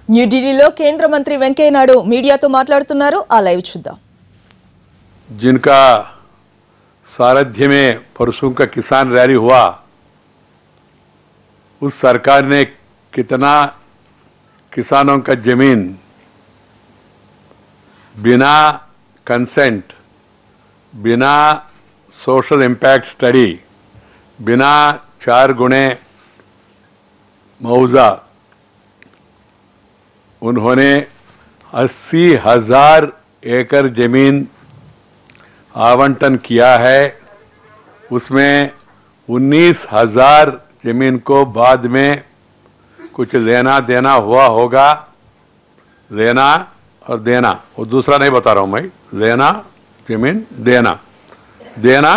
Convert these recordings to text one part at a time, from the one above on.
న్యూఢిల్లీలో కేంద్ర మంత్రి వెంకయ్య నాయుడు మీడియాతో మాట్లాడుతున్నారు। ఆ లైవ్ చూద్దాం। जिनका सारथ्य में परसों का किसान रैली हुआ, उस सरकार ने कितना किसानों का जमीन बिना कंसेंट, बिना सोशल इम्पैक्ट स्टडी, बिना 4 गुणे मुआवजा उन्होंने 80,000 एकड़ जमीन आवंटन किया है। उसमें 19,000 जमीन को बाद में कुछ लेना देना हुआ होगा। लेना और देना, वो दूसरा नहीं बता रहा हूं मैं। लेना जमीन, देना देना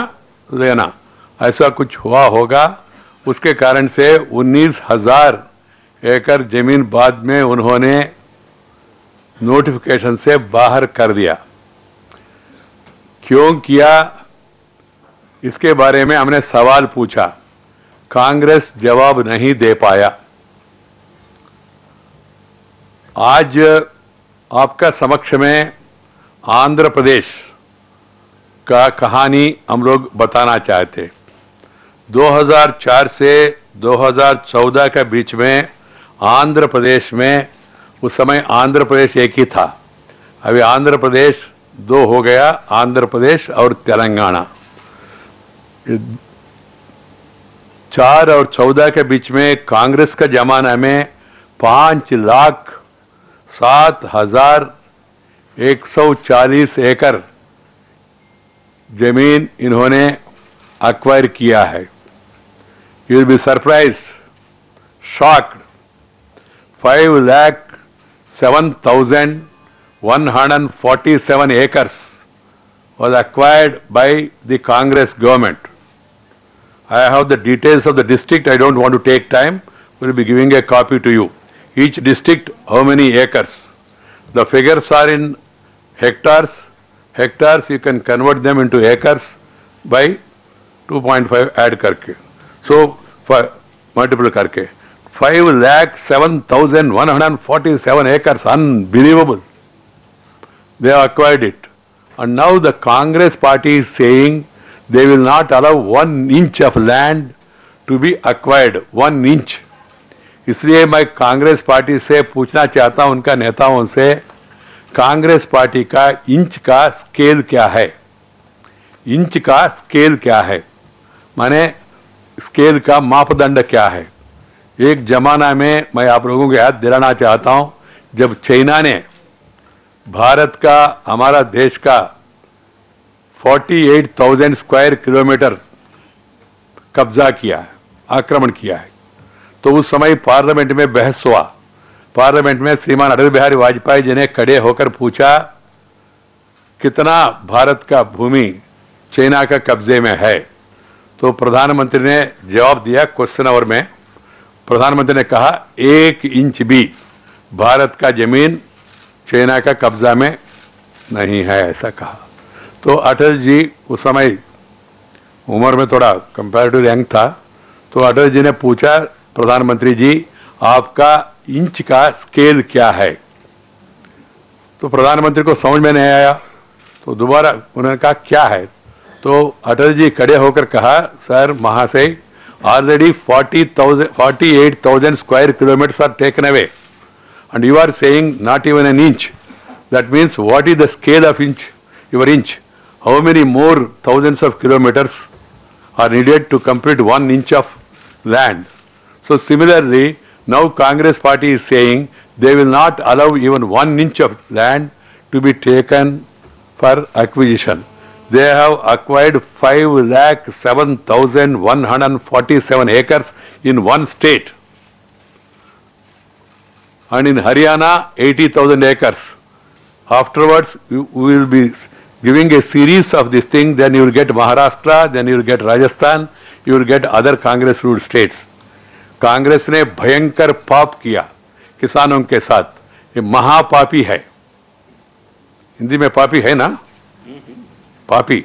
लेना, ऐसा कुछ हुआ होगा। उसके कारण से 19,000 एकड़ जमीन बाद में उन्होंने नोटिफिकेशन से बाहर कर दिया। क्यों किया, इसके बारे में हमने सवाल पूछा, कांग्रेस जवाब नहीं दे पाया। आज आपका समक्ष में आंध्र प्रदेश का कहानी हम लोग बताना चाहते। 2004 से 2014 के बीच में आंध्र प्रदेश में, उस समय आंध्र प्रदेश एक ही था, अभी आंध्र प्रदेश 2 हो गया, आंध्र प्रदेश और तेलंगाना। 4 और 14 के बीच में कांग्रेस का जमाना में 5,07,140 एकड़ जमीन इन्होंने अक्वायर किया है। You will be surprised, shocked. 5,07,147 acres was acquired by the Congress government. I have the details of the district. I don't want to take time. We'll be giving a copy to you. Each district, how many acres? The figures are in hectares. Hectares, you can convert them into acres by 2.5 add karke. So, multiple karke. 5,07,147 acres, unbelievable. They have acquired it. And now the Congress party is saying they will not allow 1 inch of land to be acquired, 1 inch. इसलिए मैं Congress party से पूछना चाहता हूं, उनका नेताओं से, Congress party का इंच का स्केल क्या है? इंच का स्केल क्या है, माने स्केल का मापदंड क्या है? एक जमाना में मैं आप लोगों को याद दिलाना चाहता हूं, जब चाइना ने भारत का, हमारा देश का 48,000 स्क्वायर किलोमीटर कब्जा किया है, आक्रमण किया है, तो उस समय पार्लियामेंट में बहस हुआ। पार्लियामेंट में श्रीमान अटल बिहारी वाजपेयी जी ने खड़े होकर पूछा, कितना भारत का भूमि चाइना का कब्जे में है? तो प्रधानमंत्री ने जवाब दिया, क्वेश्चन आवर में प्रधानमंत्री ने कहा 1 इंच भी भारत का जमीन चाइना का कब्जा में नहीं है, ऐसा कहा। तो अटल जी उस समय उम्र में थोड़ा कंपैरेटिवली यंग था, तो अटल जी ने पूछा, प्रधानमंत्री जी आपका इंच का स्केल क्या है? तो प्रधानमंत्री को समझ में नहीं आया, तो दोबारा उन्होंने कहा क्या है? तो अटल जी खड़े होकर कहा, सर महाशय, already 48,000 square kilometers are taken away and you are saying not even an inch. That means what is the scale of inch, your inch? How many more thousands of kilometers are needed to complete 1 inch of land? So similarly, now Congress party is saying they will not allow even 1 inch of land to be taken for acquisition. They have acquired 5,07,147 acres in one state, and in Haryana 80,000 acres. Afterwards, we will be giving a series of this thing. Then you will get Maharashtra, then you will get Rajasthan, you will get other Congress-ruled states. Congress ने भयंकर पाप किया किसानों के साथ, ये महापापी है। हिंदी में पापी है ना, पापी।